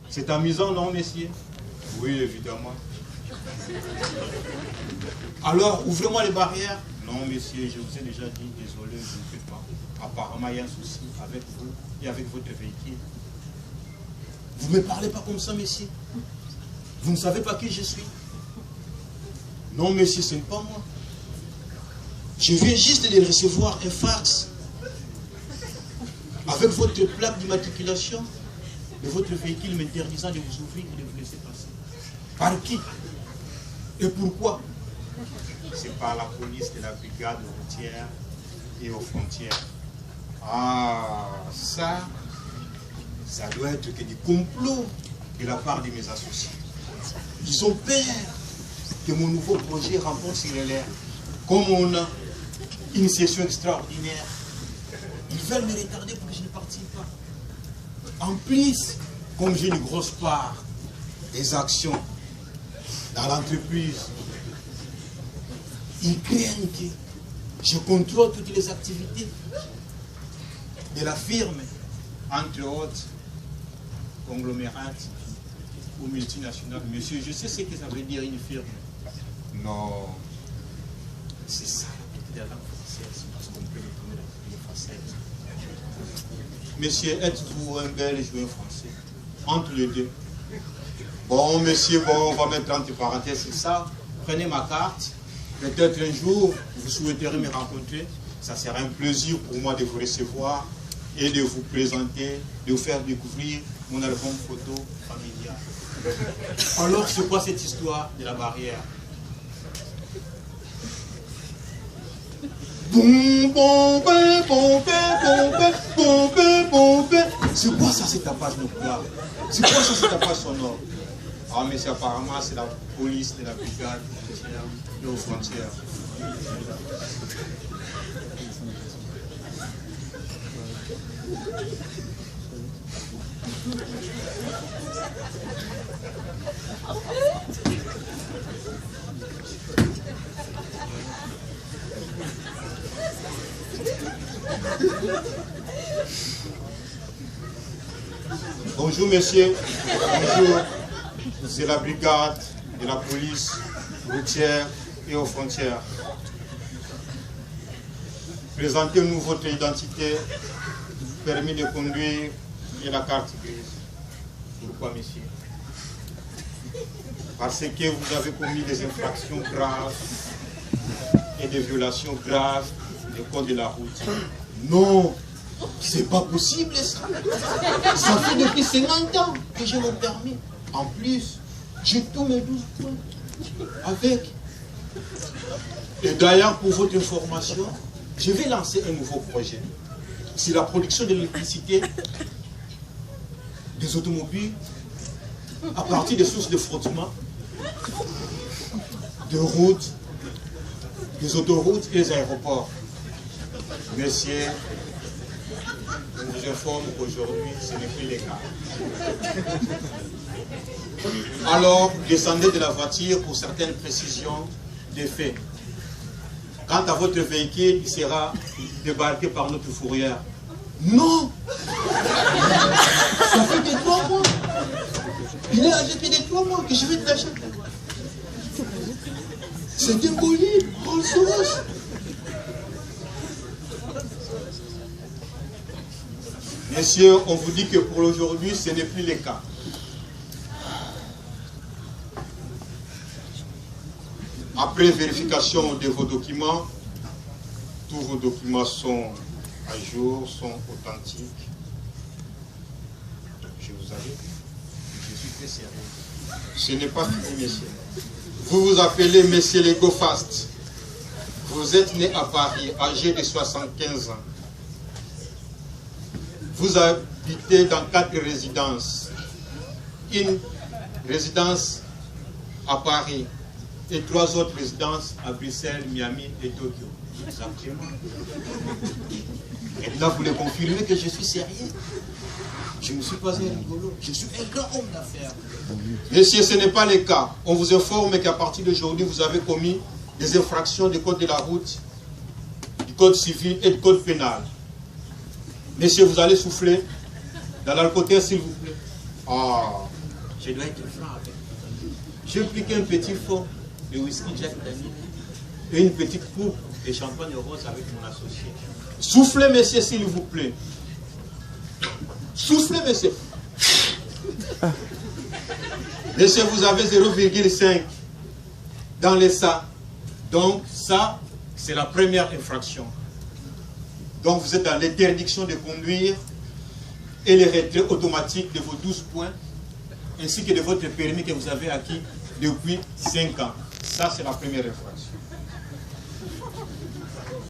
C'est amusant, non, messieurs? Oui, évidemment. Alors, ouvrez-moi les barrières. Non, messieurs, je vous ai déjà dit, désolé, je ne peux pas. Apparemment, il y a un souci avec vous et avec votre véhicule. Vous ne me parlez pas comme ça, messieurs. Vous ne savez pas qui je suis. Non, monsieur, ce n'est pas moi. Je viens juste de recevoir un fax avec votre plaque d'immatriculation de votre véhicule m'interdisant de vous ouvrir et de vous laisser passer. Par qui? Et pourquoi? C'est par la police de la brigade routière et aux frontières. Ah, ça doit être que du complot de la part de mes associés. Ils ont peur que mon nouveau projet remporte sur l'air. Comme on a une session extraordinaire, ils veulent me retarder pour que je ne participe pas. En plus, comme j'ai une grosse part des actions dans l'entreprise, ils craignent que je contrôle toutes les activités de la firme, entre autres conglomérate ou multinationales. Monsieur, je sais ce que ça veut dire une firme. Non, c'est ça la langue française, parce qu'on peut le tourner la française. Monsieur, êtes-vous un Belge ou un Français? Entre les deux. Bon, monsieur, bon, on va mettre entre parenthèses, c'est ça. Prenez ma carte. Peut-être un jour, vous souhaiterez me rencontrer. Ça sera un plaisir pour moi de vous recevoir et de vous présenter, de vous faire découvrir mon album photo familial. Alors, c'est quoi cette histoire de la barrière? C'est quoi ça, cette tapage nucléaire? C'est quoi ça, cette tapage sonore? Ah, mais c'est apparemment, c'est la police de la brigade aux frontières. Bonjour, messieurs. Bonjour. C'est la brigade de la police routière et aux frontières. Présentez-nous votre identité, permis de conduire et la carte grise. Pourquoi, messieurs? Parce que vous avez commis des infractions graves et des violations graves du code de la route. Non, c'est pas possible ça. Ça fait depuis 50 ans que j'ai mon permis. En plus, j'ai tous mes 12 points avec. Et d'ailleurs, pour votre information, je vais lancer un nouveau projet. C'est la production de l'électricité des automobiles à partir des sources de frottement, de routes, des autoroutes et des aéroports. Messieurs, je vous informe qu'aujourd'hui, ce n'est plus le cas. Alors, descendez de la voiture pour certaines précisions des faits. Quant à votre véhicule, il sera débarqué par notre fourrière. Non! Ça fait des 3 mois. Il est âgé des 3 mois que je vais te lâcher. C'est un bolide, Rolls-Royce. Messieurs, on vous dit que pour aujourd'hui, ce n'est plus le cas. Après vérification de vos documents, tous vos documents sont à jour, sont authentiques. Je vous avais dit, je suis très sérieux. Ce n'est pas fini, messieurs. Vous vous appelez Monsieur Lego Fast. Vous êtes né à Paris, âgé de 75 ans. Vous habitez dans 4 résidences. Une résidence à Paris et 3 autres résidences à Bruxelles, Miami et Tokyo. Exactement. Et là, vous le confirmez que je suis sérieux. Je ne suis pas un rigolo. Je suis un grand homme d'affaires. Messieurs, ce n'est pas le cas. On vous informe qu'à partir d'aujourd'hui, vous avez commis des infractions du code de la route, du code civil et du code pénal. Messieurs, vous allez souffler dans l'alcotère, s'il vous plaît. Ah, Je dois être franc avec vous. J'ai pris un petit fond de whisky Jack Daniel et une petite coupe de champagne rose avec mon associé. Soufflez, messieurs, s'il vous plaît. Soufflez, messieurs. Messieurs, vous avez 0,5 dans les sacs. Donc, ça, c'est la première infraction. Donc, vous êtes dans l'interdiction de conduire et le retrait automatique de vos 12 points, ainsi que de votre permis que vous avez acquis depuis 5 ans. Ça, c'est la première infraction.